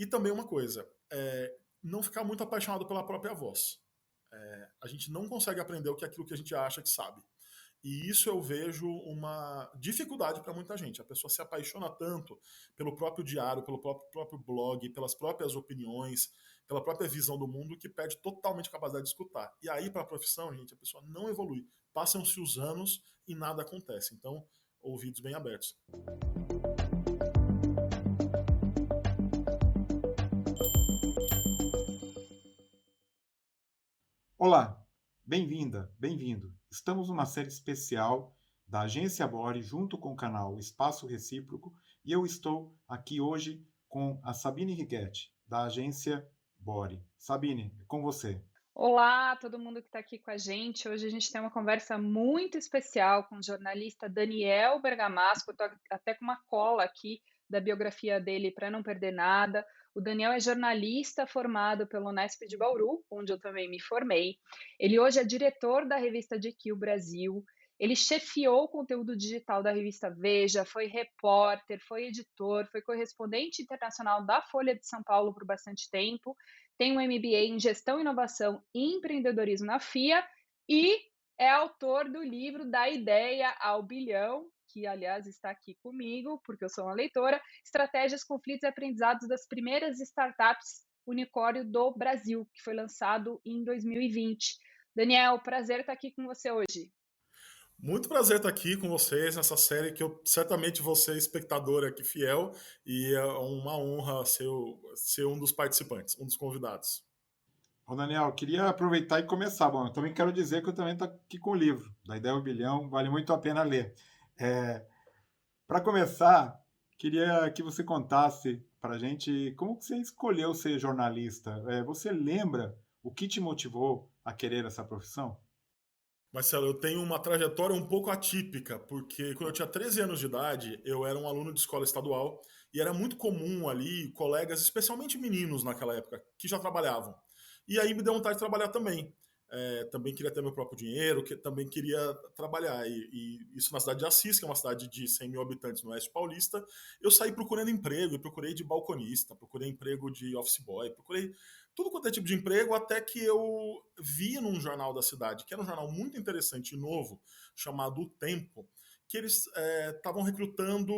E também uma coisa, não ficar muito apaixonado pela própria voz. A gente não consegue aprender o que é aquilo que a gente acha que sabe. E isso eu vejo uma dificuldade para muita gente. A pessoa se apaixona tanto pelo próprio diário, pelo próprio blog, pelas próprias opiniões, pela própria visão do mundo, que perde totalmente a capacidade de escutar. E aí, para a profissão, gente, a pessoa não evolui. Passam-se os anos e nada acontece. Então, ouvidos bem abertos. Olá, bem-vinda, bem-vindo. Estamos numa série especial da Agência Bore junto com o canal Espaço Recíproco e eu estou aqui hoje com a Sabine Righetti, da Agência Bore. Sabine, é com você. Olá, todo mundo que está aqui com a gente. Hoje a gente tem uma conversa muito especial com o jornalista Daniel Bergamasco. Estou até com uma cola aqui da biografia dele para não perder nada. O Daniel é jornalista formado pelo Unesp de Bauru, onde eu também me formei. Ele hoje é diretor da revista GQ Brasil. Ele chefiou o conteúdo digital da revista Veja, foi repórter, foi editor, foi correspondente internacional da Folha de São Paulo por bastante tempo, tem um MBA em Gestão, Inovação e Empreendedorismo na FIA e é autor do livro Da Ideia ao Bilhão, que, aliás, está aqui comigo, porque eu sou uma leitora, Estratégias, Conflitos e Aprendizados das Primeiras Startups Unicórnio do Brasil, que foi lançado em 2020. Daniel, prazer estar aqui com você hoje. Muito prazer estar aqui com vocês nessa série que eu certamente vou ser espectador aqui fiel e é uma honra ser um dos participantes, um dos convidados. Ô Daniel, queria aproveitar e começar. Bom, eu também quero dizer que eu também estou aqui com o livro, Da Ideia ao Bilhão, vale muito a pena ler. Para começar, queria que você contasse para a gente como que você escolheu ser jornalista. Você lembra o que te motivou a querer essa profissão? Marcelo, eu tenho uma trajetória um pouco atípica, porque quando eu tinha 13 anos de idade, eu era um aluno de escola estadual e era muito comum ali colegas, especialmente meninos naquela época, que já trabalhavam. E aí me deu vontade de trabalhar também. Também queria ter meu próprio dinheiro, também queria trabalhar. E isso na cidade de Assis, que é uma cidade de 100 mil habitantes no oeste paulista, eu saí procurando emprego, e procurei de balconista, procurei emprego de office boy, procurei tudo quanto é tipo de emprego, até que eu vi num jornal da cidade, que era um jornal muito interessante e novo, chamado O Tempo, que eles estavam recrutando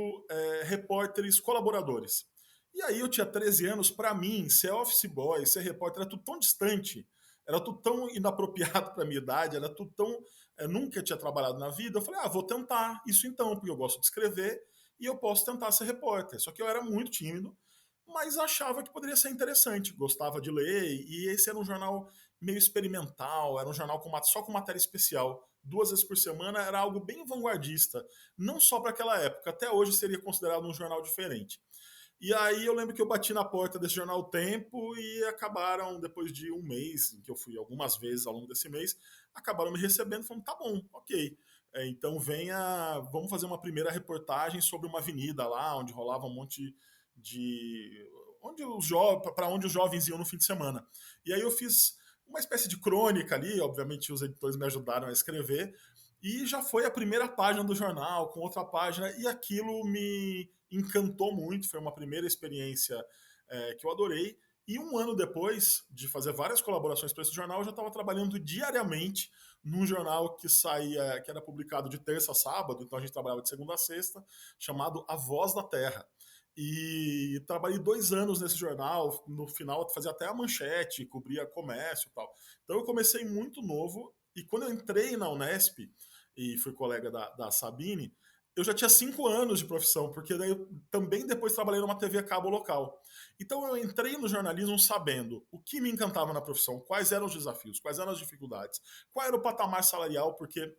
repórteres colaboradores. E aí eu tinha 13 anos, para mim, ser office boy, ser repórter, era tudo tão distante, era tudo tão inapropriado para minha idade, era tudo tão. Nunca tinha trabalhado na vida. Eu falei, vou tentar isso então, porque eu gosto de escrever e eu posso tentar ser repórter. Só que eu era muito tímido, mas achava que poderia ser interessante, gostava de ler, e esse era um jornal meio experimental, era um jornal só com matéria especial. 2 vezes por semana era algo bem vanguardista, não só para aquela época, até hoje seria considerado um jornal diferente. E aí eu lembro que eu bati na porta desse jornal O Tempo e acabaram, depois de um mês, em que eu fui algumas vezes ao longo desse mês, acabaram me recebendo, falando, tá bom, ok. Então vamos fazer uma primeira reportagem sobre uma avenida lá, onde rolava um monte de para onde os jovens iam no fim de semana. E aí eu fiz uma espécie de crônica ali, obviamente os editores me ajudaram a escrever, e já foi a primeira página do jornal, com outra página, e aquilo me encantou muito, foi uma primeira experiência que eu adorei. E um ano depois de fazer várias colaborações para esse jornal, eu já estava trabalhando diariamente num jornal que saía, que era publicado de terça a sábado, então a gente trabalhava de segunda a sexta, chamado A Voz da Terra. E trabalhei 2 anos nesse jornal, no final fazia até a manchete, cobria comércio e tal. Então eu comecei muito novo, e quando eu entrei na Unesp, e fui colega da Sabine, eu já tinha 5 anos de profissão, porque daí eu também depois trabalhei numa TV a cabo local. Então eu entrei no jornalismo sabendo o que me encantava na profissão, quais eram os desafios, quais eram as dificuldades, qual era o patamar salarial, porque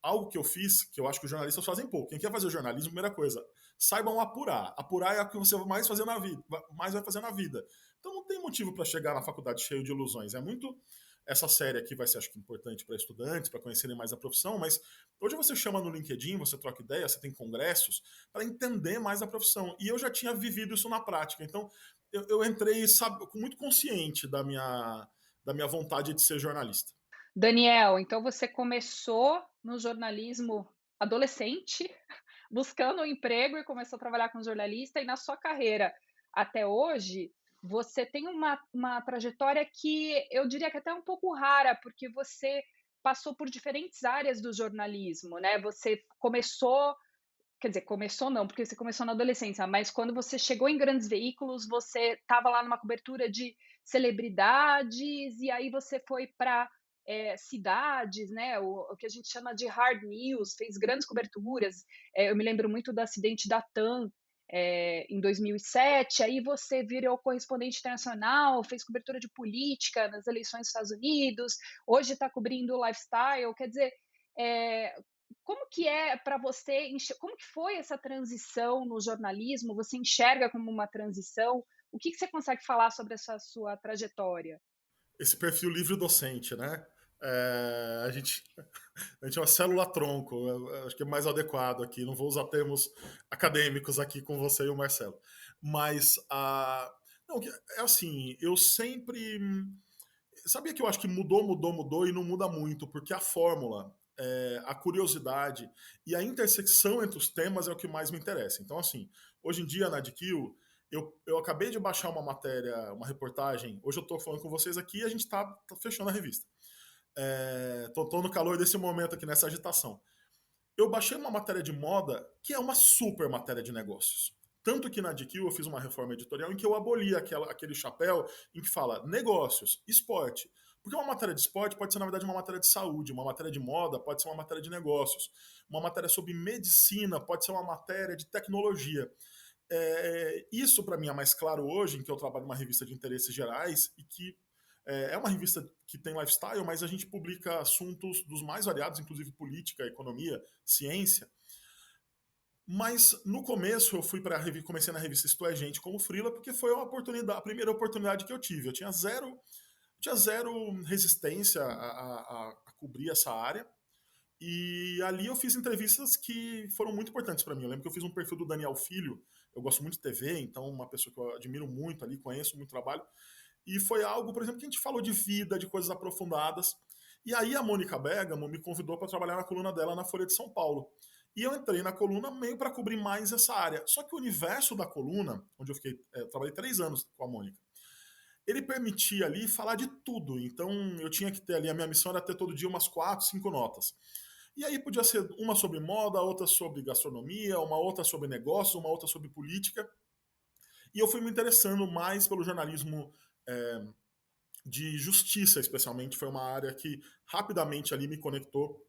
algo que eu fiz, que eu acho que os jornalistas fazem pouco. Quem quer fazer jornalismo, primeira coisa, saibam apurar. Apurar é o que você mais fazer na vida, mais vai fazer na vida. Então não tem motivo para chegar na faculdade cheio de ilusões. É muito essa série aqui vai ser, acho que, importante para estudantes, para conhecerem mais a profissão, mas hoje você chama no LinkedIn, você troca ideia, você tem congressos, para entender mais a profissão. E eu já tinha vivido isso na prática. Então, eu entrei muito consciente da minha vontade de ser jornalista. Daniel, então você começou no jornalismo adolescente, buscando um emprego e começou a trabalhar como jornalista, e na sua carreira até hoje, você tem uma trajetória que eu diria que até é um pouco rara, porque você passou por diferentes áreas do jornalismo, né? Você começou, quer dizer, começou não, porque você começou na adolescência, mas quando você chegou em grandes veículos, você estava lá numa cobertura de celebridades, e aí você foi para cidades, né? O que a gente chama de hard news, fez grandes coberturas. Eu me lembro muito do acidente da TAM em 2007. Aí você virou correspondente internacional, fez cobertura de política nas eleições dos Estados Unidos, hoje está cobrindo lifestyle. Quer dizer, é, como que é para você, como que foi essa transição no jornalismo? Você enxerga como uma transição? O que você consegue falar sobre essa sua trajetória? Esse perfil livre docente, né? A gente é uma célula-tronco, acho que é mais adequado aqui, não vou usar termos acadêmicos aqui com você e o Marcelo. Mas, não, é assim, eu sempre... Sabia que eu acho que mudou e não muda muito, porque a fórmula, a curiosidade e a intersecção entre os temas é o que mais me interessa. Então, assim, hoje em dia na DQ, eu acabei de baixar uma matéria, uma reportagem. Hoje eu estou falando com vocês aqui e a gente está fechando a revista. Tô no calor desse momento aqui, nessa agitação. Eu baixei uma matéria de moda que é uma super matéria de negócios. Tanto que na DQ eu fiz uma reforma editorial em que eu aboli aquele chapéu em que fala negócios, esporte. Porque uma matéria de esporte pode ser, na verdade, uma matéria de saúde, uma matéria de moda pode ser uma matéria de negócios, uma matéria sobre medicina pode ser uma matéria de tecnologia. Isso, para mim, é mais claro hoje, em que eu trabalho numa revista de interesses gerais e que é uma revista que tem lifestyle, mas a gente publica assuntos dos mais variados, inclusive política, economia, ciência. Mas no começo eu fui para comecei na revista Isto é Gente como freela, porque foi a primeira oportunidade que eu tive. Eu tinha zero resistência a cobrir essa área. E ali eu fiz entrevistas que foram muito importantes para mim. Eu lembro que eu fiz um perfil do Daniel Filho. Eu gosto muito de TV, então uma pessoa que eu admiro muito ali, conheço muito trabalho. E foi algo, por exemplo, que a gente falou de vida, de coisas aprofundadas. E aí a Mônica Bergamo me convidou para trabalhar na coluna dela na Folha de São Paulo. E eu entrei na coluna meio para cobrir mais essa área. Só que o universo da coluna, onde eu trabalhei 3 anos com a Mônica, ele permitia ali falar de tudo. Então eu tinha que ter ali, a minha missão era ter todo dia umas 4, 5 notas. E aí podia ser uma sobre moda, outra sobre gastronomia, uma outra sobre negócios, uma outra sobre política. E eu fui me interessando mais pelo jornalismo é, de justiça, especialmente. Foi uma área que rapidamente ali me conectou.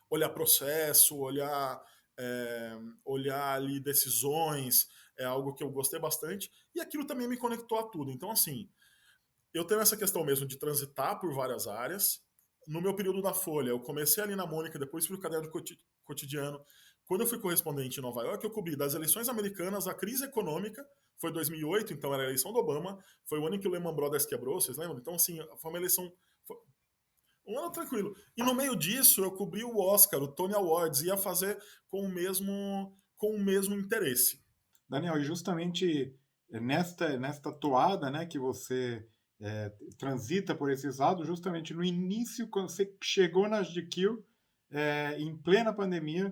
Olhar processo, olhar ali decisões, é algo que eu gostei bastante. E aquilo também me conectou a tudo. Então, assim, eu tenho essa questão mesmo de transitar por várias áreas. No meu período da Folha, eu comecei ali na Mônica, depois fui no Caderno Cotidiano. Quando eu fui correspondente em Nova York, eu cobri das eleições americanas a crise econômica, foi 2008, então era a eleição do Obama, foi o ano em que o Lehman Brothers quebrou, vocês lembram? Então, assim, foi uma eleição... Um ano tranquilo. E no meio disso, eu cobri o Oscar, o Tony Awards, ia fazer com o mesmo interesse. Daniel, e justamente nesta toada, né, que você transita por esses lados, justamente no início, quando você chegou na GQ, em plena pandemia,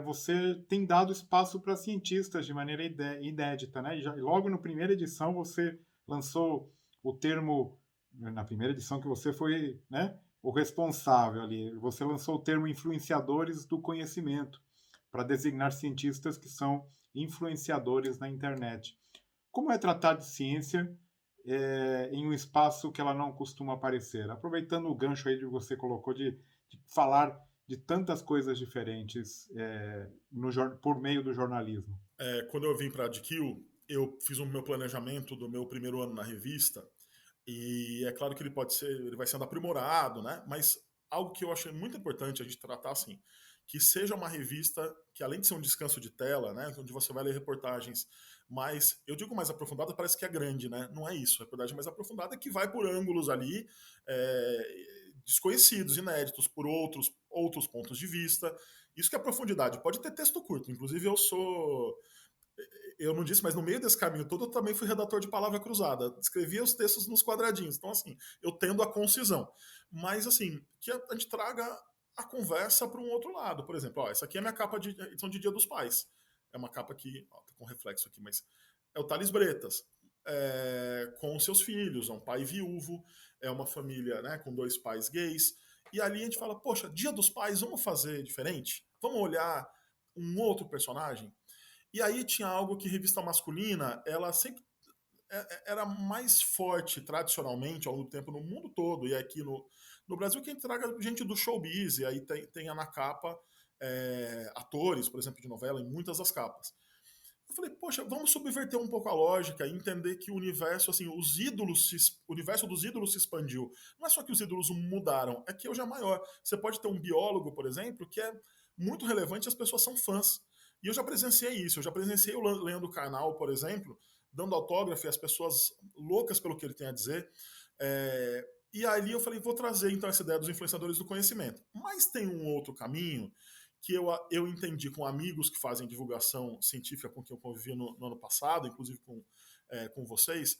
você tem dado espaço para cientistas de maneira inédita, né? E logo na primeira edição você lançou o termo, na primeira edição que você foi, né, o responsável ali, você lançou o termo influenciadores do conhecimento para designar cientistas que são influenciadores na internet. Como é tratar de ciência em um espaço que ela não costuma aparecer? Aproveitando o gancho aí que você colocou de falar de tantas coisas diferentes por meio do jornalismo. Quando eu vim para a GQ, eu fiz o meu planejamento do meu primeiro ano na revista, e é claro que ele vai sendo aprimorado, né? Mas algo que eu achei muito importante a gente tratar assim, que seja uma revista que, além de ser um descanso de tela, né, onde você vai ler reportagens mais, eu digo mais aprofundada, parece que é grande, né? Não é isso. A reportagem mais aprofundada é que vai por ângulos ali desconhecidos, inéditos, por outros pontos de vista. Isso que é profundidade. Pode ter texto curto. Inclusive, eu não disse, mas no meio desse caminho todo eu também fui redator de palavra cruzada. Escrevia os textos nos quadradinhos. Então, assim, eu tendo a concisão. Mas, assim, que a gente traga a conversa para um outro lado. Por exemplo, essa aqui é a minha capa de edição de Dia dos Pais. É uma capa que, tá com reflexo aqui, mas é o Thales Bretas. com seus filhos, é um pai viúvo, é uma família, né, com 2 pais gays, e ali a gente fala, poxa, Dia dos Pais, vamos fazer diferente? Vamos olhar um outro personagem? E aí tinha algo que revista masculina, ela sempre era mais forte tradicionalmente ao longo do tempo no mundo todo, e aqui no Brasil quem traga gente do showbiz, e aí tem na capa atores, por exemplo, de novela, em muitas das capas. Eu falei, poxa, vamos subverter um pouco a lógica e entender que o universo, assim, o universo dos ídolos se expandiu. Não é só que os ídolos mudaram, é que hoje é maior. Você pode ter um biólogo, por exemplo, que é muito relevante e as pessoas são fãs. E eu já presenciei isso, eu já presenciei o Leandro Carnal, por exemplo, dando autógrafo e as pessoas loucas pelo que ele tem a dizer. E ali eu falei, vou trazer então essa ideia dos influenciadores do conhecimento. Mas tem um outro caminho que eu entendi com amigos que fazem divulgação científica com quem eu convivi no ano passado, inclusive com vocês,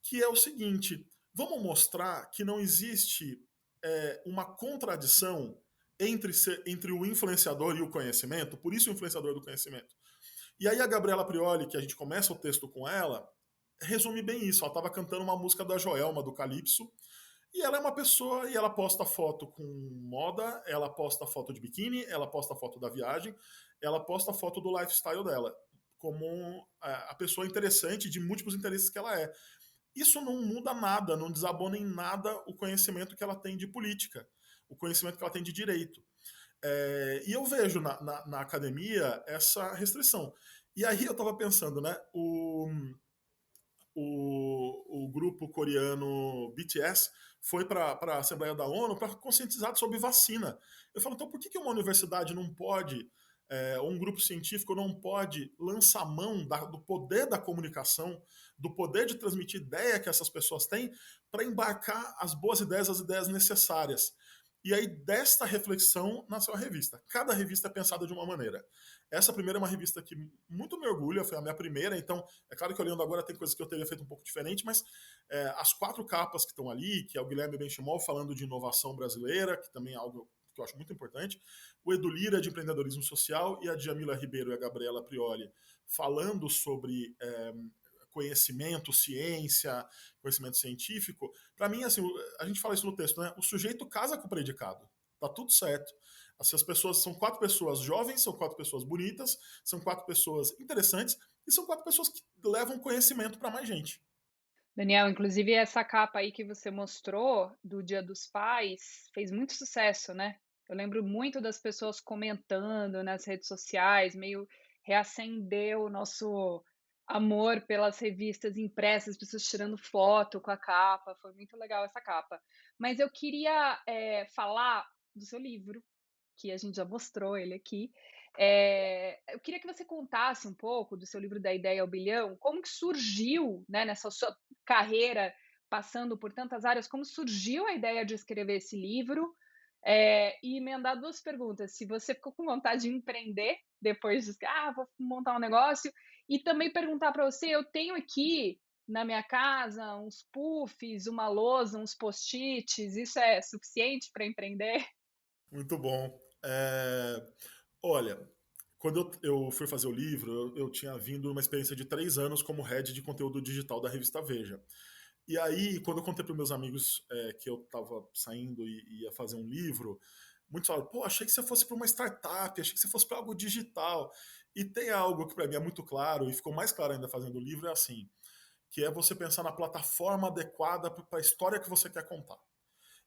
que é o seguinte: vamos mostrar que não existe uma contradição entre o influenciador e o conhecimento, por isso o influenciador do conhecimento. E aí a Gabriela Prioli, que a gente começa o texto com ela, resume bem isso. Ela estava cantando uma música da Joelma, do Calypso, e ela é uma pessoa e ela posta foto com moda, ela posta foto de biquíni, ela posta foto da viagem, ela posta foto do lifestyle dela, como a pessoa interessante de múltiplos interesses que ela é. Isso não muda nada, não desabona em nada o conhecimento que ela tem de política, o conhecimento que ela tem de direito. E eu vejo na academia essa restrição. E aí eu estava pensando, né? O grupo coreano BTS foi para a Assembleia da ONU para conscientizar sobre vacina. Eu falo, então por que uma universidade não pode, ou um grupo científico não pode lançar mão do poder da comunicação, do poder de transmitir ideia que essas pessoas têm, para embarcar as boas ideias, as ideias necessárias? E aí, desta reflexão, nasceu a revista. Cada revista é pensada de uma maneira. Essa primeira é uma revista que muito me orgulha, foi a minha primeira, então é claro que olhando agora tem coisas que eu teria feito um pouco diferente, mas as 4 capas que estão ali, que é o Guilherme Benchimol falando de inovação brasileira, que também é algo que eu acho muito importante, o Edu Lira de empreendedorismo social e a Djamila Ribeiro e a Gabriela Prioli falando sobre conhecimento, ciência, conhecimento científico. Para mim, assim, a gente fala isso no texto, né? O sujeito casa com o predicado. Tá tudo certo. Essas pessoas são 4 pessoas jovens, são 4 pessoas bonitas, são 4 pessoas interessantes e são 4 pessoas que levam conhecimento para mais gente. Daniel, inclusive essa capa aí que você mostrou do Dia dos Pais fez muito sucesso, né? Eu lembro muito das pessoas comentando nas redes sociais, meio reacendeu o nosso amor pelas revistas impressas, pessoas tirando foto com a capa, foi muito legal essa capa. Mas eu queria falar do seu livro, que a gente já mostrou ele aqui. Eu queria que você contasse um pouco do seu livro Da Ideia ao Bilhão, como que surgiu, né, nessa sua carreira, passando por tantas áreas, como surgiu a ideia de escrever esse livro, e emendar 2 perguntas, se você ficou com vontade de empreender depois de, vou montar um negócio, e também perguntar para você, eu tenho aqui na minha casa uns puffs, uma lousa, uns post-its, isso é suficiente para empreender? Muito bom. Olha, quando eu fui fazer o livro, eu tinha vindo uma experiência de 3 anos como head de conteúdo digital da revista Veja. E aí, quando eu contei para meus amigos que eu estava saindo e ia fazer um livro, muitos falaram, pô, achei que você fosse para uma startup, achei que você fosse para algo digital. E tem algo que para mim é muito claro, e ficou mais claro ainda fazendo o livro, é assim, que é você pensar na plataforma adequada para a história que você quer contar.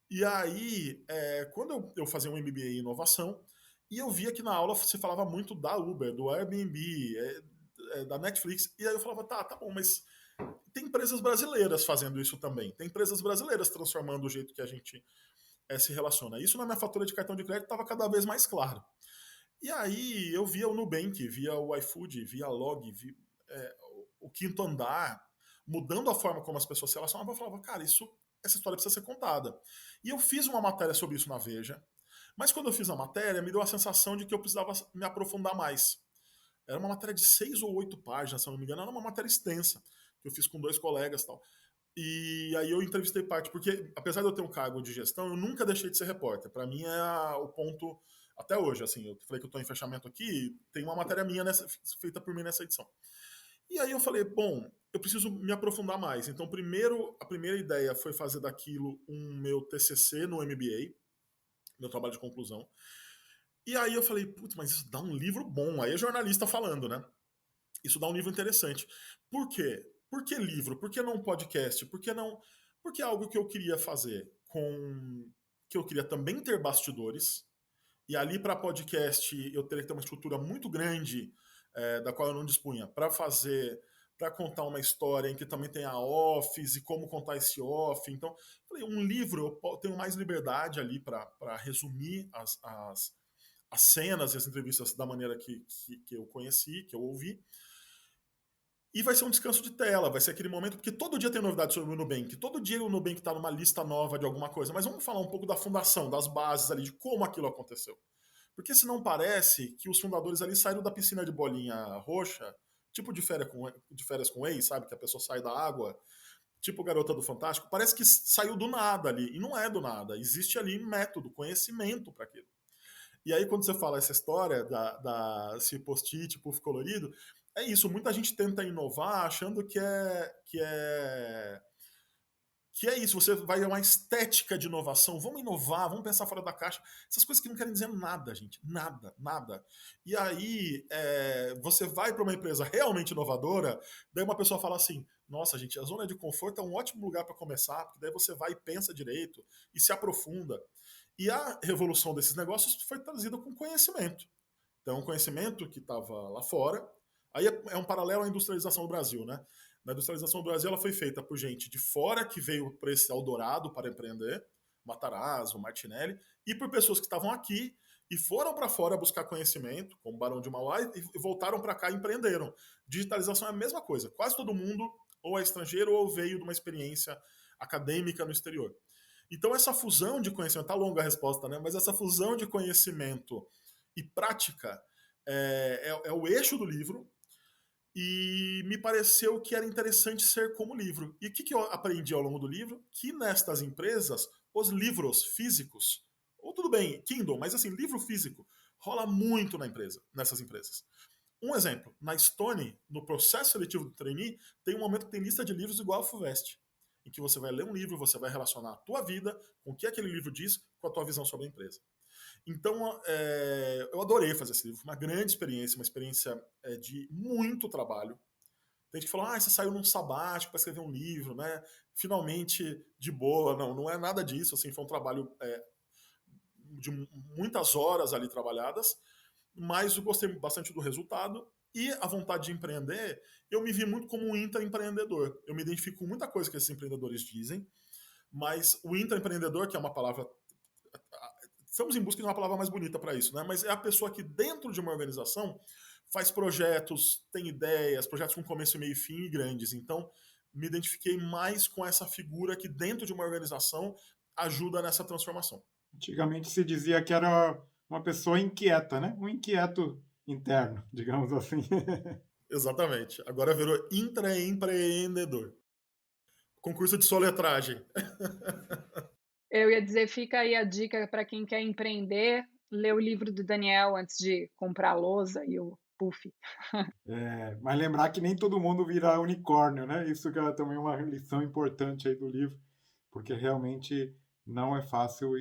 E aí, quando eu fazia um MBA em inovação, e eu via que na aula se falava muito da Uber, do Airbnb, da Netflix, e aí eu falava, tá bom, mas tem empresas brasileiras fazendo isso também. Tem empresas brasileiras transformando o jeito que a gente se relaciona. Isso na minha fatura de cartão de crédito estava cada vez mais claro. E aí eu via o Nubank, via o iFood, via a Log, via o Quinto Andar, mudando a forma como as pessoas se relacionavam. Eu falava, cara, essa história precisa ser contada. E eu fiz uma matéria sobre isso na Veja, mas quando eu fiz a matéria, me deu a sensação de que eu precisava me aprofundar mais. Era uma matéria de 6 ou 8 páginas, se eu não me engano, era uma matéria extensa, que eu fiz com 2 colegas e tal. E aí eu entrevistei parte, porque apesar de eu ter um cargo de gestão, eu nunca deixei de ser repórter. Para mim é o ponto até hoje, assim, eu falei que eu estou em fechamento aqui, tem uma matéria minha feita por mim nessa edição. E aí eu falei, bom, eu preciso me aprofundar mais. Então, a primeira ideia foi fazer daquilo um meu TCC no MBA, meu trabalho de conclusão. E aí eu falei, putz, mas isso dá um livro bom. Aí é jornalista falando, né? Isso dá um livro interessante. Por quê? Por que livro? Por que não podcast? Por que não... Porque é algo que eu queria fazer que eu queria também ter bastidores. E ali para podcast eu teria que ter uma estrutura muito grande, da qual eu não dispunha, para contar uma história em que também tem a office e como contar esse off. Então, falei, um livro eu tenho mais liberdade ali para resumir as cenas e as entrevistas da maneira que eu conheci, que eu ouvi. E vai ser um descanso de tela, vai ser aquele momento, porque todo dia tem novidade sobre o Nubank, todo dia o Nubank está numa lista nova de alguma coisa, mas vamos falar um pouco da fundação, das bases ali, de como aquilo aconteceu. Porque senão parece que os fundadores ali saíram da piscina de bolinha roxa, tipo de férias com ex, sabe? Que a pessoa sai da água, tipo Garota do Fantástico, parece que saiu do nada ali, e não é do nada, existe ali método, conhecimento para aquilo. E aí, quando você fala essa história esse post-it, puff colorido, é isso. Muita gente tenta inovar achando que é isso. Você vai uma estética de inovação. Vamos inovar, vamos pensar fora da caixa. Essas coisas que não querem dizer nada, gente. Nada, nada. E aí, você vai para uma empresa realmente inovadora, daí uma pessoa fala assim: nossa, gente, a zona de conforto é um ótimo lugar para começar, porque daí você vai e pensa direito e se aprofunda. E a revolução desses negócios foi trazida com conhecimento. Então, conhecimento que estava lá fora. Aí é um paralelo à industrialização do Brasil, né? Na industrialização do Brasil, ela foi feita por gente de fora que veio para esse Eldorado para empreender, Matarazzo, Martinelli, e por pessoas que estavam aqui e foram para fora buscar conhecimento, como Barão de Mauá, e voltaram para cá e empreenderam. Digitalização é a mesma coisa. Quase todo mundo ou é estrangeiro ou veio de uma experiência acadêmica no exterior. Então, essa fusão de conhecimento, tá longa a resposta, né? Mas essa fusão de conhecimento e prática é o eixo do livro, e me pareceu que era interessante ser como livro. E o que eu aprendi ao longo do livro? Que nestas empresas, os livros físicos, ou tudo bem, Kindle, mas assim, livro físico, rola muito nessas empresas. Um exemplo, na Stone, no processo seletivo do trainee, tem um momento que tem lista de livros igual a FUVEST, em que você vai ler um livro, você vai relacionar a tua vida com o que aquele livro diz com a tua visão sobre a empresa. Então, eu adorei fazer esse livro. Foi uma grande experiência, uma experiência de muito trabalho. Tem gente que fala, você saiu num sabático para escrever um livro, né? Finalmente, de boa. Não, não é nada disso. Assim, foi um trabalho de muitas horas ali trabalhadas, mas eu gostei bastante do resultado. E a vontade de empreender, eu me vi muito como um intraempreendedor. Eu me identifico com muita coisa que esses empreendedores dizem, mas o intraempreendedor, que é uma palavra, estamos em busca de uma palavra mais bonita para isso, né? Mas é a pessoa que dentro de uma organização faz projetos, tem ideias, projetos com começo, meio e fim e grandes. Então, me identifiquei mais com essa figura que dentro de uma organização ajuda nessa transformação. Antigamente se dizia que era uma pessoa inquieta, né? Um inquieto interno, digamos assim. Exatamente. Agora virou intraempreendedor. Concurso de soletragem. Eu ia dizer, fica aí a dica para quem quer empreender, ler o livro do Daniel antes de comprar a lousa e o puff. Mas lembrar que nem todo mundo vira unicórnio, né? Isso que é também uma lição importante aí do livro, porque realmente não é fácil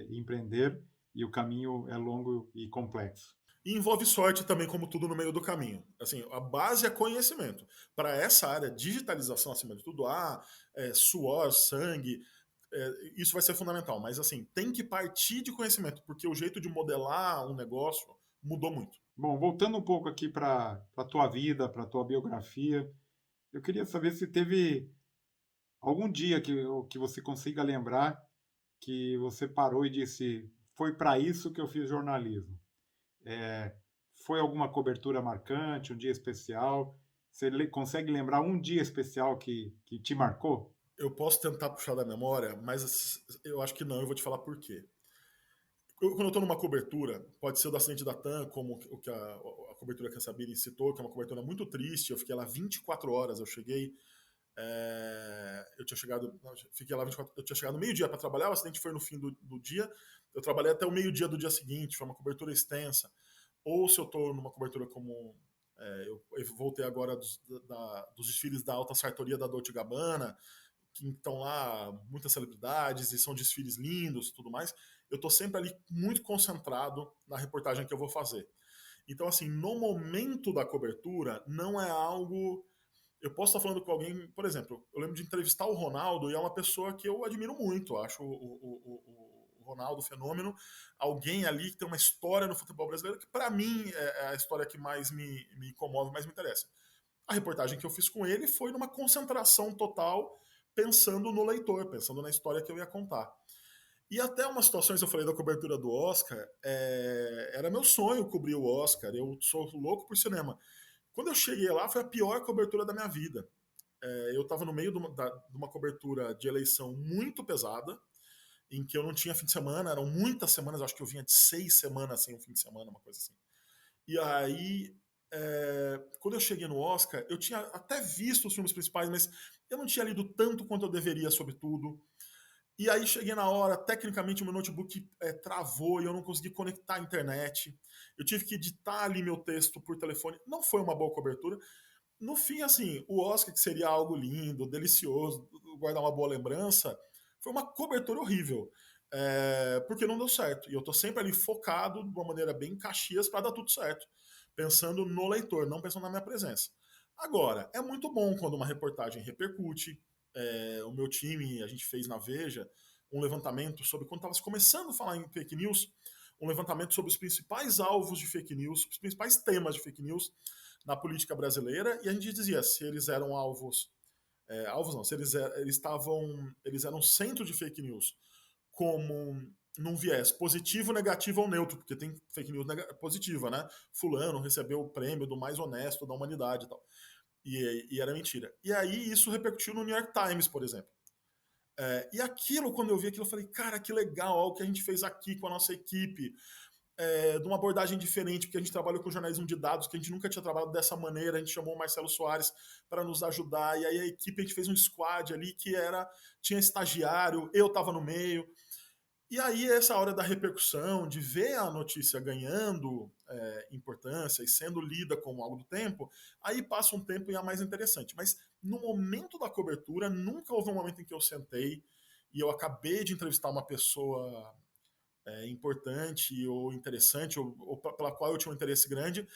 empreender e o caminho é longo e complexo. E envolve sorte também, como tudo no meio do caminho. Assim, a base é conhecimento. Para essa área, digitalização acima de tudo, suor, sangue, isso vai ser fundamental. Mas assim, tem que partir de conhecimento, porque o jeito de modelar um negócio mudou muito. Bom, voltando um pouco aqui para a tua vida, para a tua biografia, eu queria saber se teve algum dia que você consiga lembrar que você parou e disse: foi para isso que eu fiz jornalismo. Foi alguma cobertura marcante, um dia especial? Você consegue lembrar um dia especial que te marcou? Eu posso tentar puxar da memória, mas eu acho que não, eu vou te falar por quê. Quando eu estou numa cobertura, pode ser o do acidente da TAM, como o que a cobertura que a Sabine citou, que é uma cobertura muito triste. Eu fiquei lá 24 horas. Eu cheguei. Eu tinha chegado. Não, fiquei lá 24, eu tinha chegado no meio-dia para trabalhar. O acidente foi no fim do dia. Eu trabalhei até o meio-dia do dia seguinte. Foi uma cobertura extensa. Ou se eu estou numa cobertura como Eu voltei agora dos desfiles da alta sartoria da Dolce Gabbana, que estão lá muitas celebridades e são desfiles lindos e tudo mais. Eu estou sempre ali muito concentrado na reportagem que eu vou fazer. Então, assim, no momento da cobertura, não é algo. Eu posso estar falando com alguém, por exemplo, eu lembro de entrevistar o Ronaldo e é uma pessoa que eu admiro muito. Acho o Ronaldo fenômeno. Alguém ali que tem uma história no futebol brasileiro que, para mim, é a história que mais me comove, mais me interessa. A reportagem que eu fiz com ele foi numa concentração total, pensando no leitor, pensando na história que eu ia contar. E até umas situações, eu falei da cobertura do Oscar, era meu sonho cobrir o Oscar, eu sou louco por cinema. Quando eu cheguei lá, foi a pior cobertura da minha vida. Eu estava no meio de uma cobertura de eleição muito pesada, em que eu não tinha fim de semana, eram muitas semanas, acho que eu vinha de 6 semanas sem um fim de semana, uma coisa assim. E aí, quando eu cheguei no Oscar, eu tinha até visto os filmes principais, mas eu não tinha lido tanto quanto eu deveria sobre tudo. E aí cheguei na hora, tecnicamente o meu notebook travou e eu não consegui conectar a internet. Eu tive que editar ali meu texto por telefone. Não foi uma boa cobertura. No fim, assim, o Oscar, que seria algo lindo, delicioso, guardar uma boa lembrança, foi uma cobertura horrível. Porque não deu certo. E eu tô sempre ali focado de uma maneira bem Caxias para dar tudo certo. Pensando no leitor, não pensando na minha presença. Agora, é muito bom quando uma reportagem repercute. O meu time, a gente fez na Veja um levantamento sobre, quando estava começando a falar em fake news, um levantamento sobre os principais alvos de fake news, os principais temas de fake news na política brasileira, e a gente dizia se eles eram alvos não, se eles eram centro de fake news, como num viés positivo, negativo ou neutro, porque tem fake news positiva, né? Fulano recebeu o prêmio do mais honesto da humanidade e tal. E era mentira. E aí isso repercutiu no New York Times, por exemplo. E aquilo, quando eu vi aquilo, eu falei, cara, que legal, olha o que a gente fez aqui com a nossa equipe, de uma abordagem diferente, porque a gente trabalhou com jornalismo de dados, que a gente nunca tinha trabalhado dessa maneira, a gente chamou o Marcelo Soares para nos ajudar, e aí a equipe, a gente fez um squad ali que tinha estagiário, eu estava no meio, e aí, essa hora da repercussão, de ver a notícia ganhando importância e sendo lida como algo do tempo, aí passa um tempo e é mais interessante. Mas no momento da cobertura, nunca houve um momento em que eu sentei e eu acabei de entrevistar uma pessoa importante ou interessante, ou pela qual eu tinha um interesse grande,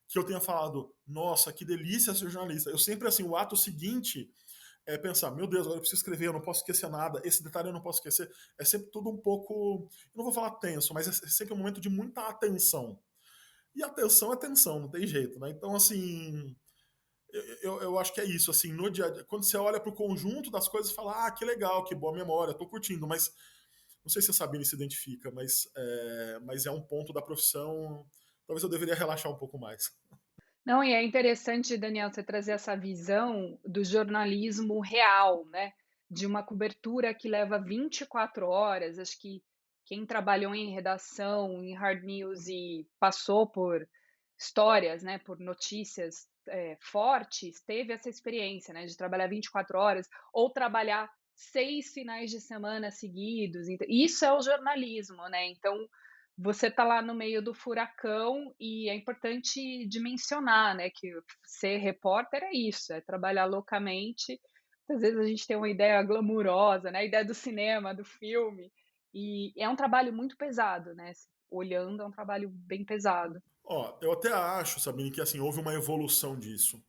que eu tenha falado, nossa, que delícia ser jornalista. Eu sempre, assim, o ato seguinte pensar, meu Deus, agora eu preciso escrever, eu não posso esquecer nada, esse detalhe eu não posso esquecer. É sempre tudo um pouco, eu não vou falar tenso, mas é sempre um momento de muita atenção. E atenção é tensão, não tem jeito, né? Então, assim, eu acho que é isso, assim, no dia a dia, quando você olha para o conjunto das coisas e fala, que legal, que boa memória, tô curtindo, mas não sei se a Sabine se identifica, mas é um ponto da profissão, talvez eu deveria relaxar um pouco mais. Não, e é interessante, Daniel, você trazer essa visão do jornalismo real, né? De uma cobertura que leva 24 horas. Acho que quem trabalhou em redação, em hard news e passou por histórias, né, por notícias fortes, teve essa experiência, né, de trabalhar 24 horas ou trabalhar 6 finais de semana seguidos. Isso é o jornalismo, né? Então, você está lá no meio do furacão e é importante dimensionar, né, que ser repórter é isso, é trabalhar loucamente. Às vezes a gente tem uma ideia glamurosa, né, a ideia do cinema, do filme, e é um trabalho muito pesado, né? Olhando, é um trabalho bem pesado. Eu até acho, Sabine, que assim, houve uma evolução disso.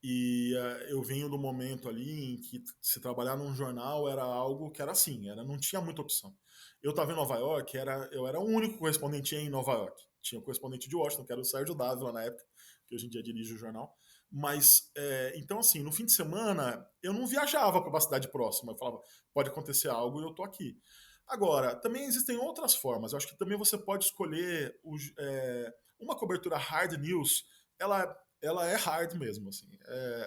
E eu venho do momento ali em que se trabalhar num jornal era algo que era assim, não tinha muita opção. Eu estava em Nova York, eu era o único correspondente em Nova York. Tinha o correspondente de Washington, que era o Sérgio Dávila na época, que hoje em dia dirige o jornal. Mas, então assim, no fim de semana, eu não viajava para uma cidade próxima. Eu falava, pode acontecer algo e eu tô aqui. Agora, também existem outras formas. Eu acho que também você pode escolher uma cobertura hard news, ela é hard mesmo, assim.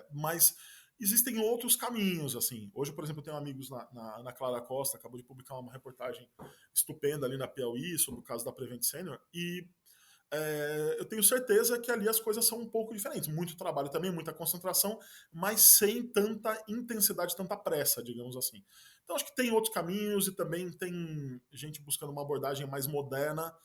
Mas existem outros caminhos, assim. Hoje, por exemplo, eu tenho amigos na Clara Costa, acabou de publicar uma reportagem estupenda ali na Piauí sobre o caso da Prevent Senior, e eu tenho certeza que ali as coisas são um pouco diferentes. Muito trabalho também, muita concentração, mas sem tanta intensidade, tanta pressa, digamos assim. Então acho que tem outros caminhos e também tem gente buscando uma abordagem mais moderna,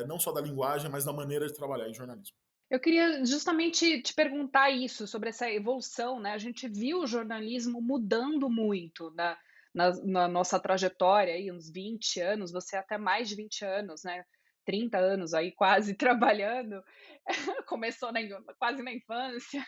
não só da linguagem, mas da maneira de trabalhar em jornalismo. Eu queria justamente te perguntar isso, sobre essa evolução, né, a gente viu o jornalismo mudando muito na nossa trajetória aí, uns 20 anos, você até mais de 20 anos, né, 30 anos aí quase trabalhando, começou quase na infância.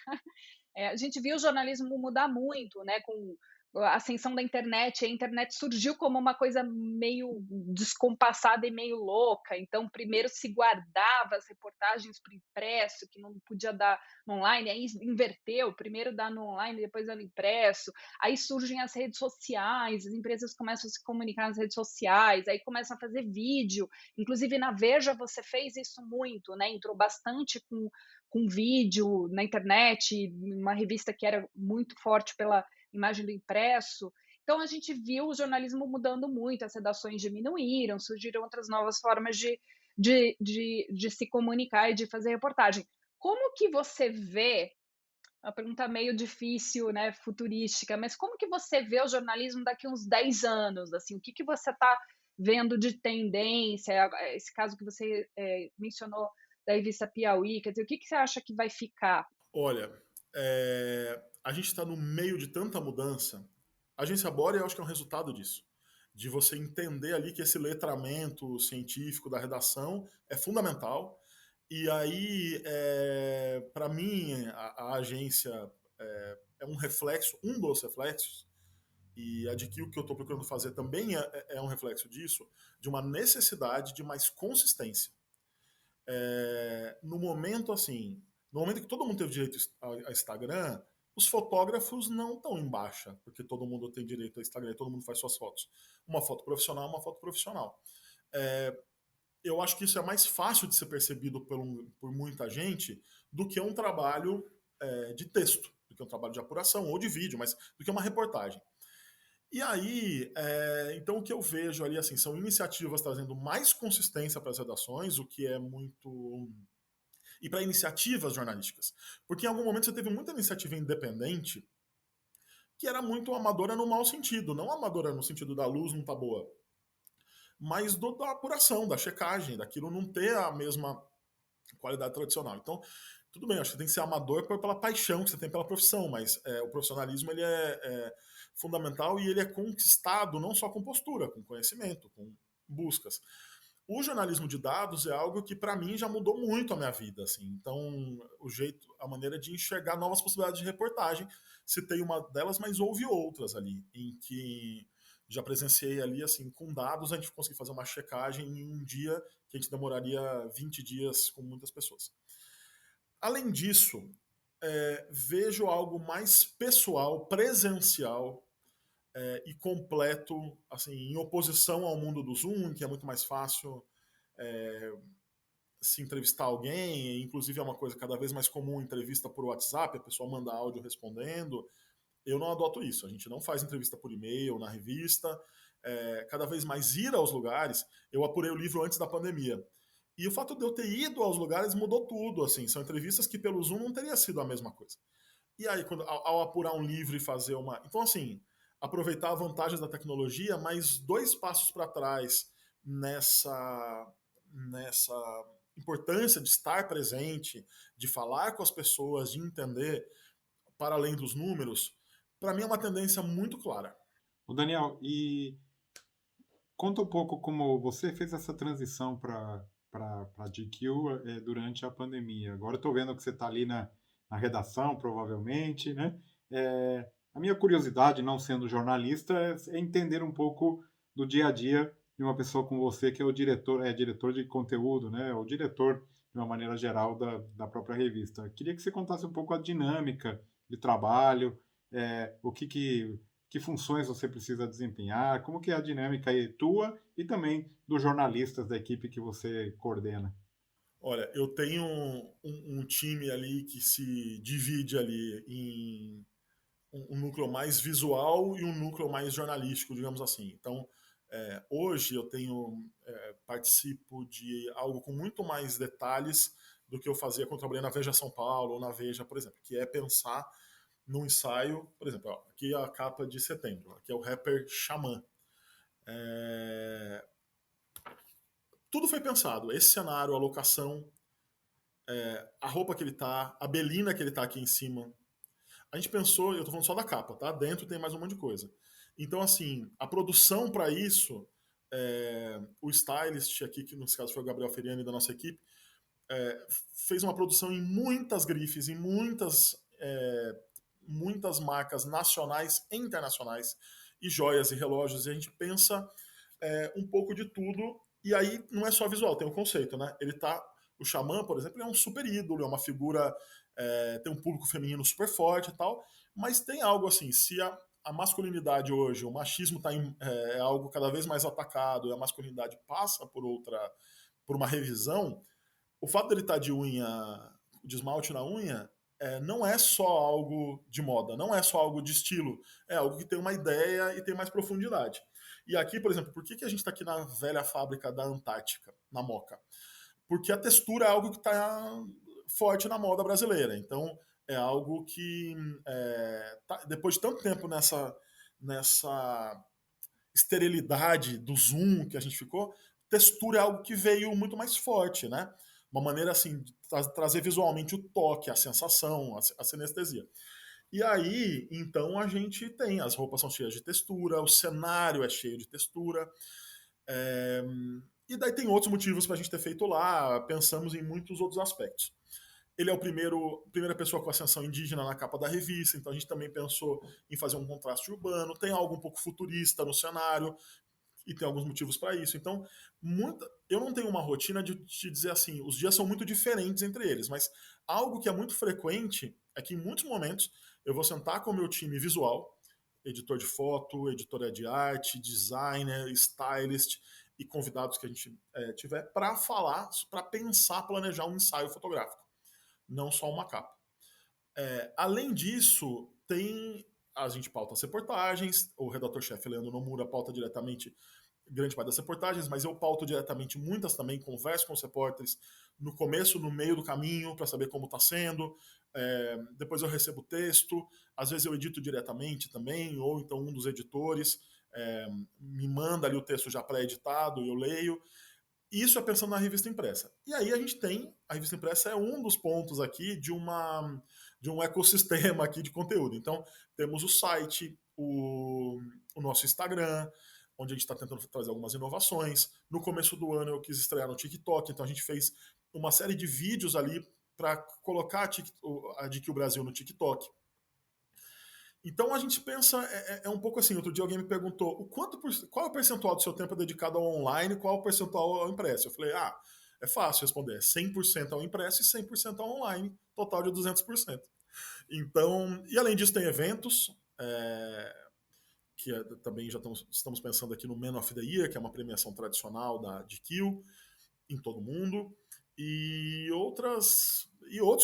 A gente viu o jornalismo mudar muito, né, com a ascensão da internet. A internet surgiu como uma coisa meio descompassada e meio louca. Então, primeiro se guardava as reportagens para o impresso, que não podia dar no online, aí inverteu, primeiro dá no online, depois dá no impresso. Aí surgem as redes sociais, as empresas começam a se comunicar nas redes sociais, aí começam a fazer vídeo. Inclusive na Veja você fez isso muito, né? Entrou bastante com vídeo na internet, uma revista que era muito forte pela imagem do impresso. Então a gente viu o jornalismo mudando muito, as redações diminuíram, surgiram outras novas formas de se comunicar e de fazer reportagem. Como que você vê, uma pergunta meio difícil, né, futurística, mas como que você vê o jornalismo daqui a uns 10 anos? Assim, o que, que você está vendo de tendência? Esse caso que você mencionou da revista Piauí, quer dizer, o que, que você acha que vai ficar? Olha, a gente está no meio de tanta mudança. A agência Bora, eu acho que é um resultado disso. De você entender ali que esse letramento científico da redação é fundamental. E aí, para mim, a agência é um reflexo, um dos reflexos, e a de que o que eu estou procurando fazer também é um reflexo disso, de uma necessidade de mais consistência. No momento assim, no momento que todo mundo teve direito a Instagram, os fotógrafos não estão em baixa, porque todo mundo tem direito a Instagram, todo mundo faz suas fotos. Uma foto profissional, uma foto profissional. É, eu acho que isso é mais fácil de ser percebido por muita gente do que um trabalho de texto, do que um trabalho de apuração ou de vídeo, mas do que uma reportagem. E aí, então o que eu vejo ali assim são iniciativas trazendo mais consistência para as redações, o que é muito e para iniciativas jornalísticas. Porque em algum momento você teve muita iniciativa independente que era muito amadora no mau sentido, não amadora no sentido da luz não tá boa, mas da apuração, da checagem, daquilo não ter a mesma qualidade tradicional. Então, tudo bem, acho que tem que ser amador pela paixão que você tem pela profissão, mas o profissionalismo ele é fundamental e ele é conquistado não só com postura, com conhecimento, com buscas. O jornalismo de dados é algo que para mim já mudou muito a minha vida, assim. Então, o jeito, a maneira de enxergar novas possibilidades de reportagem, citei uma delas, mas houve outras ali em que já presenciei ali assim, com dados a gente conseguir fazer uma checagem em um dia que a gente demoraria 20 dias com muitas pessoas. Além disso, vejo algo mais pessoal, presencial e completo, assim, em oposição ao mundo do Zoom, que é muito mais fácil se entrevistar alguém, inclusive é uma coisa cada vez mais comum, entrevista por WhatsApp, a pessoa manda áudio respondendo. Eu não adoto isso, a gente não faz entrevista por e-mail, na revista. Cada vez mais ir aos lugares, eu apurei o livro antes da pandemia. E o fato de eu ter ido aos lugares mudou tudo, assim, são entrevistas que pelo Zoom não teria sido a mesma coisa. E aí, ao apurar um livro e fazer uma. Então, assim, aproveitar as vantagens da tecnologia, mas 2 passos para trás nessa importância de estar presente, de falar com as pessoas, de entender, para além dos números, para mim é uma tendência muito clara. O Daniel, e conta um pouco como você fez essa transição para GQ durante a pandemia. Agora eu estou vendo que você está ali na redação, provavelmente, né? A minha curiosidade, não sendo jornalista, é entender um pouco do dia a dia de uma pessoa como você, que é diretor de conteúdo, né? O diretor, de uma maneira geral, da própria revista. Queria que você contasse um pouco a dinâmica de trabalho, o que funções você precisa desempenhar, como que é a dinâmica aí tua e também dos jornalistas da equipe que você coordena. Olha, eu tenho um time ali que se divide ali em um núcleo mais visual e um núcleo mais jornalístico, digamos assim. Então, hoje eu participo de algo com muito mais detalhes do que eu fazia quando eu trabalhei na Veja São Paulo ou na Veja, por exemplo, que é pensar num ensaio, por exemplo, ó, aqui é a capa de setembro, aqui é o rapper Xamã. Tudo foi pensado, esse cenário, a locação, a roupa que ele tá, a belina que ele tá aqui em cima. A gente pensou, eu tô falando só da capa, tá? Dentro tem mais um monte de coisa. Então, assim, a produção para isso, o stylist aqui, que nesse caso foi o Gabriel Feriani da nossa equipe, fez uma produção em muitas grifes, em muitas marcas nacionais e internacionais, e joias e relógios, e a gente pensa um pouco de tudo, e aí não é só visual, tem o conceito, né? O Xamã, por exemplo, é um super ídolo, é uma figura, tem um público feminino super forte e tal, mas tem algo assim, se a masculinidade hoje, o machismo é algo cada vez mais atacado, e a masculinidade passa por uma revisão, o fato dele estar de esmalte na unha, não é só algo de moda, não é só algo de estilo, é algo que tem uma ideia e tem mais profundidade. E aqui, por exemplo, por que a gente está aqui na velha fábrica da Antártica, na Moca? Porque a textura é algo que está forte na moda brasileira. Então, é algo que, depois de tanto tempo nessa esterilidade do zoom que a gente ficou, textura é algo que veio muito mais forte, né? Uma maneira assim de trazer visualmente o toque, a sensação, a sinestesia. E aí, então a gente tem, as roupas são cheias de textura, o cenário é cheio de textura. é, E daí tem outros motivos para a gente ter feito lá, pensamos em muitos outros aspectos. Ele é primeira pessoa com ascensão indígena na capa da revista, então a gente também pensou em fazer um contraste urbano, tem algo um pouco futurista no cenário, e tem alguns motivos para isso. Então, eu não tenho uma rotina de te dizer assim, os dias são muito diferentes entre eles, mas algo que é muito frequente é que em muitos momentos eu vou sentar com o meu time visual, editor de foto, editora de arte, designer, stylist e convidados que a gente tiver para falar, para pensar, planejar um ensaio fotográfico, não só uma capa. Além disso, a gente pauta as reportagens, o redator-chefe Leandro Nomura pauta diretamente grande parte das reportagens, mas eu pauto diretamente muitas também, converso com os repórteres no começo, no meio do caminho, para saber como está sendo. Depois eu recebo o texto, às vezes eu edito diretamente também, ou então um dos editores me manda ali o texto já pré-editado e eu leio. Isso é pensando na revista impressa. E aí a revista impressa é um dos pontos aqui de um ecossistema aqui de conteúdo. Então, temos o site, o nosso Instagram, onde a gente está tentando trazer algumas inovações. No começo do ano eu quis estrear no TikTok, então a gente fez uma série de vídeos ali para colocar a DQ Brasil no TikTok. Então a gente pensa, um pouco assim, outro dia alguém me perguntou qual é o percentual do seu tempo dedicado ao online, qual é o percentual ao impresso? Eu falei, é fácil responder, é 100% ao impresso e 100% ao online, total de 200%. Então, e além disso tem eventos, que também já estamos pensando aqui no Man of the Year, que é uma premiação tradicional da GQ em todo mundo, e outros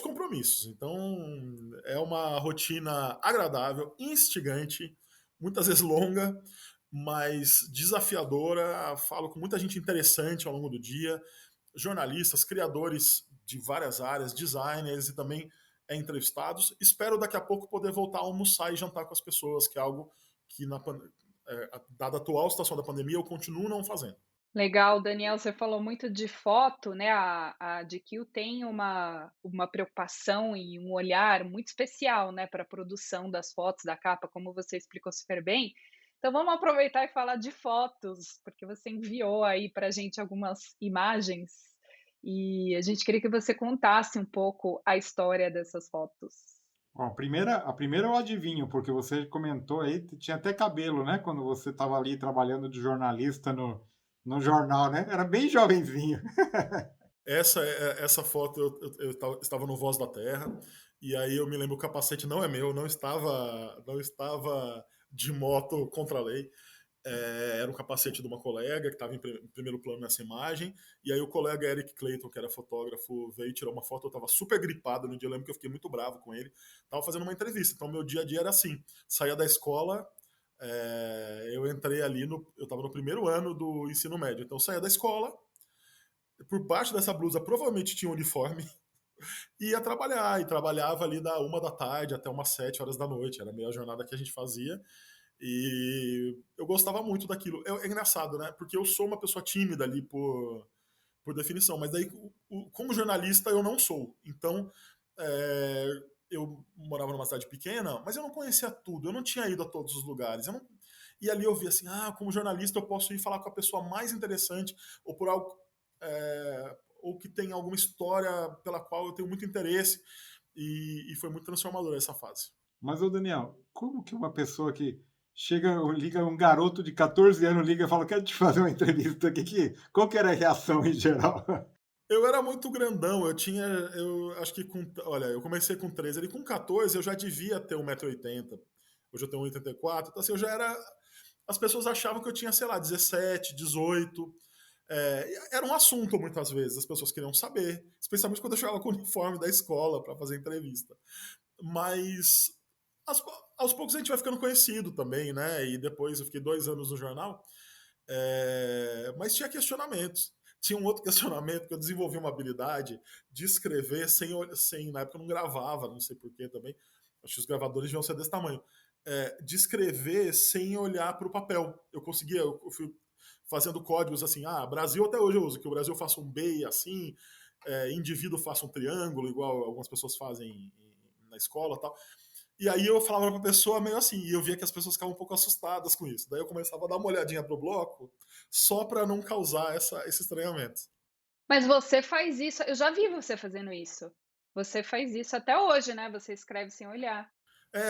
compromissos. Então, é uma rotina agradável, instigante, muitas vezes longa, mas desafiadora. Falo com muita gente interessante ao longo do dia, jornalistas, criadores de várias áreas, designers e também entrevistados. Espero daqui a pouco poder voltar a almoçar e jantar com as pessoas, que é algo que, dada a atual situação da pandemia, eu continuo não fazendo. Legal, Daniel, você falou muito de foto, né? A GQ tem uma preocupação e um olhar muito especial, né, para a produção das fotos da capa, como você explicou super bem. Então vamos aproveitar e falar de fotos, porque você enviou aí para a gente algumas imagens e a gente queria que você contasse um pouco a história dessas fotos. Bom, a primeira eu adivinho, porque você comentou aí, tinha até cabelo, né? Quando você estava ali trabalhando de jornalista no jornal, né? Era bem jovenzinho. Essa foto eu estava no Voz da Terra, e aí eu me lembro, o capacete não é meu, não estava de moto contra a lei. Era um capacete de uma colega que estava em primeiro plano nessa imagem, e aí o colega Eric Clayton, que era fotógrafo, veio tirar uma foto. Eu estava super gripado no dia, eu lembro que eu fiquei muito bravo com ele. Estava fazendo uma entrevista, então meu dia a dia era assim: saía da escola, eu entrei ali, eu estava no primeiro ano do ensino médio, então eu saía da escola, por baixo dessa blusa provavelmente tinha um uniforme, e ia trabalhar, e trabalhava ali da 1 da tarde até umas 7 horas da noite, era meio a jornada que a gente fazia. E eu gostava muito daquilo. É engraçado, né? Porque eu sou uma pessoa tímida ali por definição. Mas daí, como jornalista, eu não sou. Então, eu morava numa cidade pequena, mas eu não conhecia tudo, eu não tinha ido a todos os lugares. E ali eu vi assim, como jornalista eu posso ir falar com a pessoa mais interessante, ou por algo, ou que tem alguma história pela qual eu tenho muito interesse, e foi muito transformadora essa fase. Mas, ô Daniel, como que uma pessoa que chega, liga, um garoto de 14 anos liga e fala, quero te fazer uma entrevista, qual que era a reação em geral? Eu era muito grandão, eu acho que olha, eu comecei com 13, ali com 14 eu já devia ter 1,80 m. Hoje eu tenho 1,84 m, então assim, eu já era, as pessoas achavam que eu tinha, sei lá, 17, 18. Era um assunto muitas vezes, as pessoas queriam saber, especialmente quando eu chegava com o uniforme da escola para fazer entrevista. Mas aos, aos poucos a gente vai ficando conhecido também, né? E depois eu fiquei 2 anos no jornal, mas tinha questionamentos. Tinha um outro questionamento que eu desenvolvi uma habilidade de escrever sem na época eu não gravava, não sei porquê também. Acho que os gravadores deviam ser desse tamanho. De escrever sem olhar para o papel. Eu conseguia, eu fui fazendo códigos assim, Brasil até hoje eu uso, que o Brasil faça um B assim, indivíduo faça um triângulo, igual algumas pessoas fazem na escola e tal. E aí eu falava pra pessoa meio assim, e eu via que as pessoas ficavam um pouco assustadas com isso. Daí eu começava a dar uma olhadinha pro bloco, só para não causar esse estranhamento. Mas você faz isso, eu já vi você fazendo isso. Você faz isso até hoje, né? Você escreve sem olhar.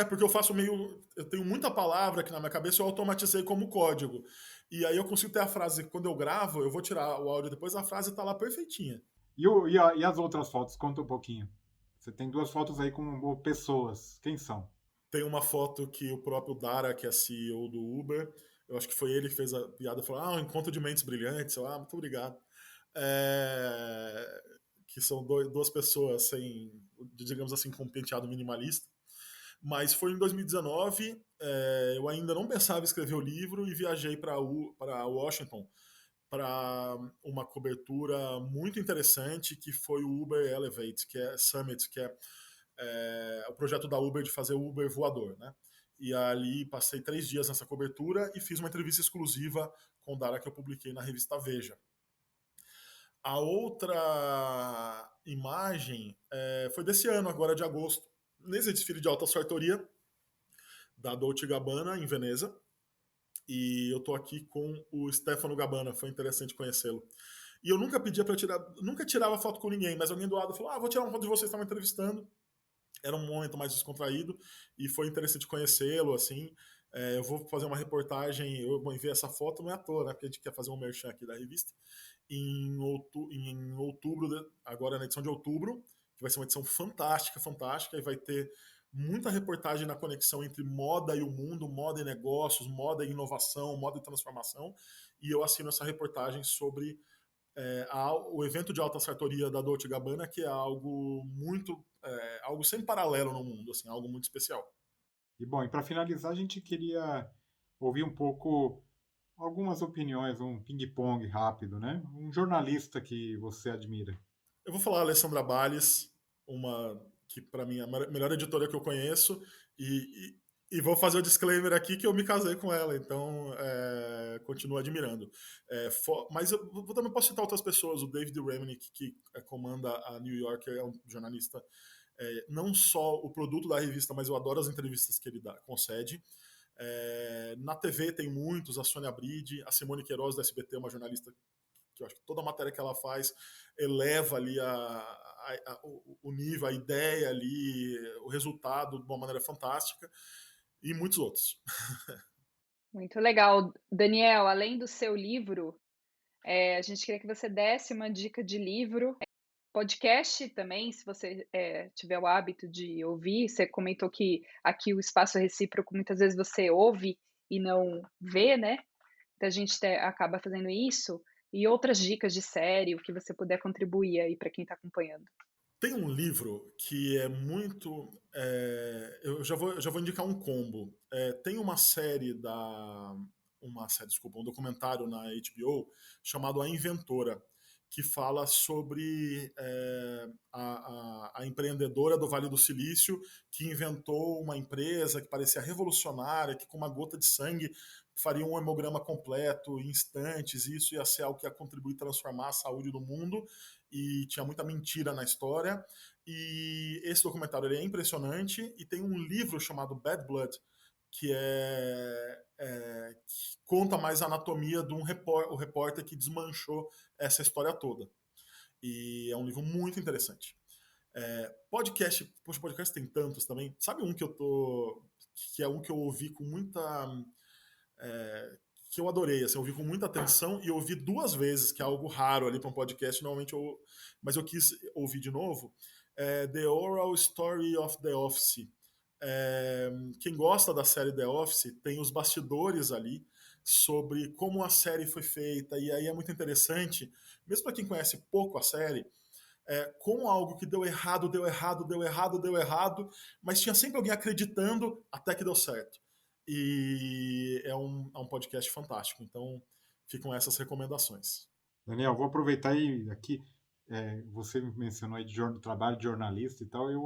Porque eu tenho muita palavra aqui na minha cabeça, eu automatizei como código. E aí eu consigo ter a frase, quando eu gravo, eu vou tirar o áudio depois, a frase tá lá perfeitinha. E as outras fotos? Conta um pouquinho. Você tem 2 fotos aí com pessoas. Quem são? Tem uma foto que o próprio Dara, que é CEO do Uber, eu acho que foi ele que fez a piada, falou, um encontro de mentes brilhantes. Muito obrigado. Que são duas pessoas sem, digamos assim, com um penteado minimalista. Mas foi em 2019, eu ainda não pensava em escrever o livro e viajei para Washington para uma cobertura muito interessante que foi o Uber Elevate, que é Summit, que é o projeto da Uber de fazer o Uber voador, né? E ali passei 3 dias nessa cobertura e fiz uma entrevista exclusiva com o Dara que eu publiquei na revista Veja. A outra imagem foi desse ano, agora de agosto, nesse desfile de alta sartoria da Dolce Gabbana, em Veneza. E eu tô aqui com o Stefano Gabbana, foi interessante conhecê-lo. E eu nunca pedia para tirar, nunca tirava foto com ninguém, mas alguém do lado falou: vou tirar uma foto de vocês, estavam entrevistando. Era um momento mais descontraído e foi interessante conhecê-lo, assim. Eu vou fazer uma reportagem, eu vou enviar essa foto, não é à toa, né? Porque a gente quer fazer um merchan aqui da revista. Em outubro, agora na edição de outubro, que vai ser uma edição fantástica, fantástica, e vai ter muita reportagem na conexão entre moda e o mundo, moda e negócios, moda e inovação, moda e transformação. E eu assino essa reportagem sobre o evento de alta sartoria da Dolce Gabbana, que é algo algo sem paralelo no mundo, assim, algo muito especial. E bom, e para finalizar, a gente queria ouvir um pouco algumas opiniões, um ping-pong rápido, né? Um jornalista que você admira. Eu vou falar a Alessandra Balles, uma que para mim é a melhor editora que eu conheço, e vou fazer o disclaimer aqui que eu me casei com ela, então continuo admirando. Mas eu também posso citar outras pessoas, o David Remnick, que comanda a New Yorker, é um jornalista, não só o produto da revista, mas eu adoro as entrevistas que ele concede. Na TV tem muitos, a Sônia Bride, a Simone Queiroz da SBT, uma jornalista que eu acho que toda a matéria que ela faz eleva ali o nível, a ideia ali, o resultado de uma maneira fantástica, e muitos outros. Muito legal. Daniel, além do seu livro, a gente queria que você desse uma dica de livro, podcast também, se você tiver o hábito de ouvir. Você comentou que aqui o Espaço Recíproco, muitas vezes você ouve e não vê, né? Então a gente acaba fazendo isso. E outras dicas de série, o que você puder contribuir aí para quem está acompanhando. Tem um livro que é muito. Eu já vou indicar um combo. Tem uma série desculpa, um documentário na HBO chamado A Inventora, que fala sobre a empreendedora do Vale do Silício que inventou uma empresa que parecia revolucionária, que com uma gota de sangue faria um hemograma completo em instantes, e isso ia ser algo que ia contribuir a transformar a saúde do mundo, e tinha muita mentira na história. E esse documentário ele é impressionante, e tem um livro chamado Bad Blood, que que conta mais a anatomia de o repórter que desmanchou essa história toda. E é um livro muito interessante. Podcast, poxa, podcast tem tantos também. Sabe um que é um que eu ouvi com muita, que eu adorei, assim, eu ouvi com muita atenção e ouvi 2 vezes, que é algo raro ali para um podcast, normalmente mas eu quis ouvir de novo. The Oral Story of The Office. Quem gosta da série The Office tem os bastidores ali sobre como a série foi feita, e aí é muito interessante, mesmo para quem conhece pouco a série, como algo que deu errado, mas tinha sempre alguém acreditando até que deu certo. E é um podcast fantástico, então ficam essas recomendações. Daniel, vou aproveitar aí aqui. Você mencionou aí de trabalho de jornalista e tal. Eu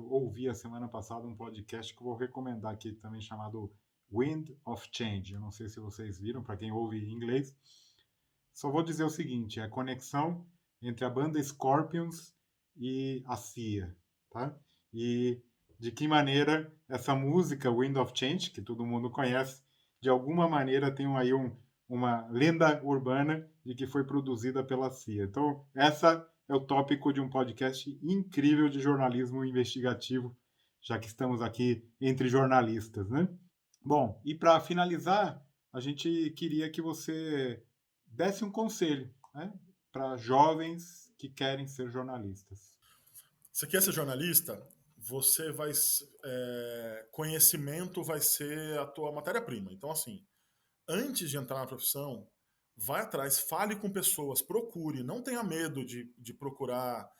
ouvi a semana passada um podcast que eu vou recomendar aqui também, chamado Wind of Change. Eu não sei se vocês viram, para quem ouve em inglês. Só vou dizer o seguinte: é a conexão entre a banda Scorpions e a CIA, tá? E de que maneira essa música Wind of Change, que todo mundo conhece, de alguma maneira tem aí uma lenda urbana de que foi produzida pela CIA. Então, essa é o tópico de um podcast incrível de jornalismo investigativo, já que estamos aqui entre jornalistas, né? Bom, e para finalizar, a gente queria que você desse um conselho, né, para jovens que querem ser jornalistas. Você quer ser jornalista? Você vai conhecimento vai ser a tua matéria-prima. Então, assim, antes de entrar na profissão, vai atrás, fale com pessoas, procure, não tenha medo de procurar.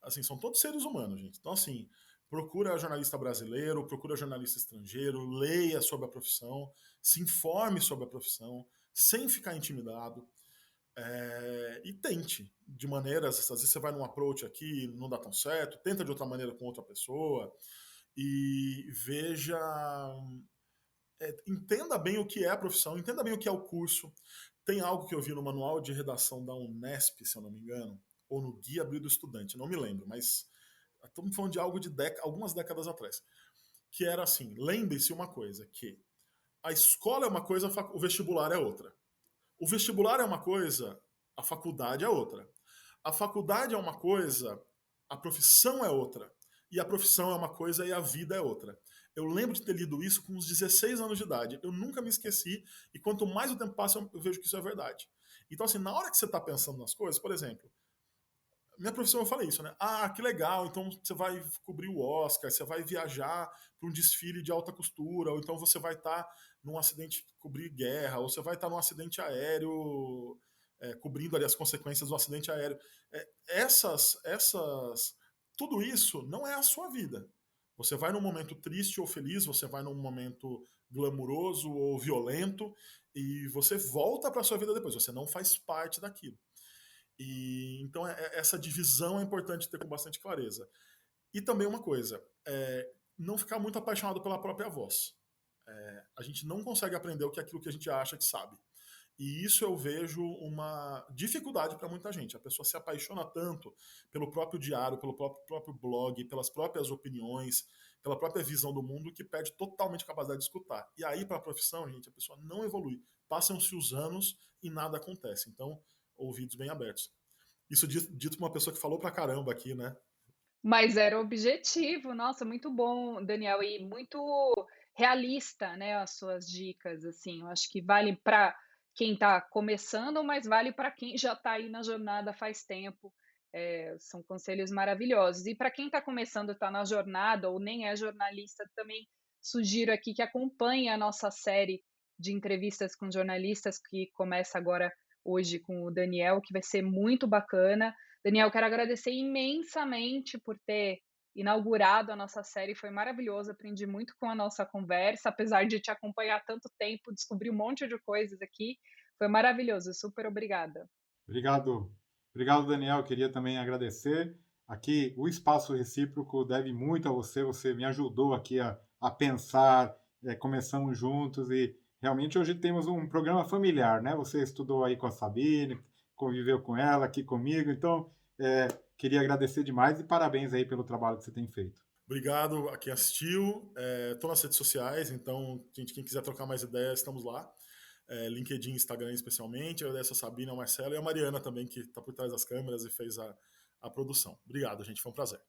Assim, são todos seres humanos, gente. Então, assim, procura jornalista brasileiro, procura jornalista estrangeiro, leia sobre a profissão, se informe sobre a profissão, sem ficar intimidado. E tente, de maneiras, às vezes você vai num approach aqui, não dá tão certo, tenta de outra maneira com outra pessoa, e veja, entenda bem o que é a profissão, entenda bem o que é o curso. Tem algo que eu vi no manual de redação da Unesp, se eu não me engano, ou no Guia Abril do Estudante, não me lembro, mas estamos falando de algo de algumas décadas atrás, que era assim, lembre-se uma coisa, que a escola é uma coisa, o vestibular é outra. O vestibular é uma coisa, a faculdade é outra. A faculdade é uma coisa, a profissão é outra. E a profissão é uma coisa e a vida é outra. Eu lembro de ter lido isso com uns 16 anos de idade. Eu nunca me esqueci, e quanto mais o tempo passa, eu vejo que isso é verdade. Então, assim, na hora que você está pensando nas coisas, por exemplo, minha profissão eu falei isso, né? Ah, que legal, então você vai cobrir o Oscar, você vai viajar para um desfile de alta costura, ou então você vai estar num acidente, cobrir guerra, ou você vai estar num acidente aéreo, cobrindo ali as consequências do acidente aéreo. Tudo isso não é a sua vida. Você vai num momento triste ou feliz, você vai num momento glamuroso ou violento, e você volta para sua vida depois, você não faz parte daquilo. E então essa divisão é importante ter com bastante clareza. E também uma coisa, não ficar muito apaixonado pela própria voz. A gente não consegue aprender o que é aquilo que a gente acha que sabe. E isso eu vejo uma dificuldade para muita gente. A pessoa se apaixona tanto pelo próprio diário, pelo próprio blog, pelas próprias opiniões, pela própria visão do mundo, que perde totalmente a capacidade de escutar. E aí, para a profissão, gente, a pessoa não evolui. Passam-se os anos e nada acontece. Então, ouvidos bem abertos. Isso dito por uma pessoa que falou pra caramba aqui, né? Mas era o objetivo. Nossa, muito bom, Daniel, e muito realista, né, as suas dicas, assim. Eu acho que vale para quem está começando, mas vale para quem já está aí na jornada faz tempo. São conselhos maravilhosos. E para quem está começando, está na jornada ou nem é jornalista, também sugiro aqui que acompanhe a nossa série de entrevistas com jornalistas que começa agora hoje com o Daniel, que vai ser muito bacana. Daniel, quero agradecer imensamente por ter inaugurado a nossa série, foi maravilhoso, aprendi muito com a nossa conversa, apesar de te acompanhar há tanto tempo, descobri um monte de coisas aqui, foi maravilhoso, super obrigada. Obrigado, Obrigado, Daniel. Queria também agradecer. Aqui, o Espaço Recíproco deve muito a você. Você me ajudou aqui a pensar, começamos juntos e realmente hoje temos um programa familiar, né? Você estudou aí com a Sabine, conviveu com ela, aqui comigo. Então, queria agradecer demais e parabéns aí pelo trabalho que você tem feito. Obrigado a quem assistiu. Estou nas redes sociais, então, gente, quem quiser trocar mais ideias, estamos lá. LinkedIn, Instagram especialmente. Eu agradeço a Sabina, ao Marcelo e a Mariana também, que está por trás das câmeras e fez a produção. Obrigado, gente. Foi um prazer.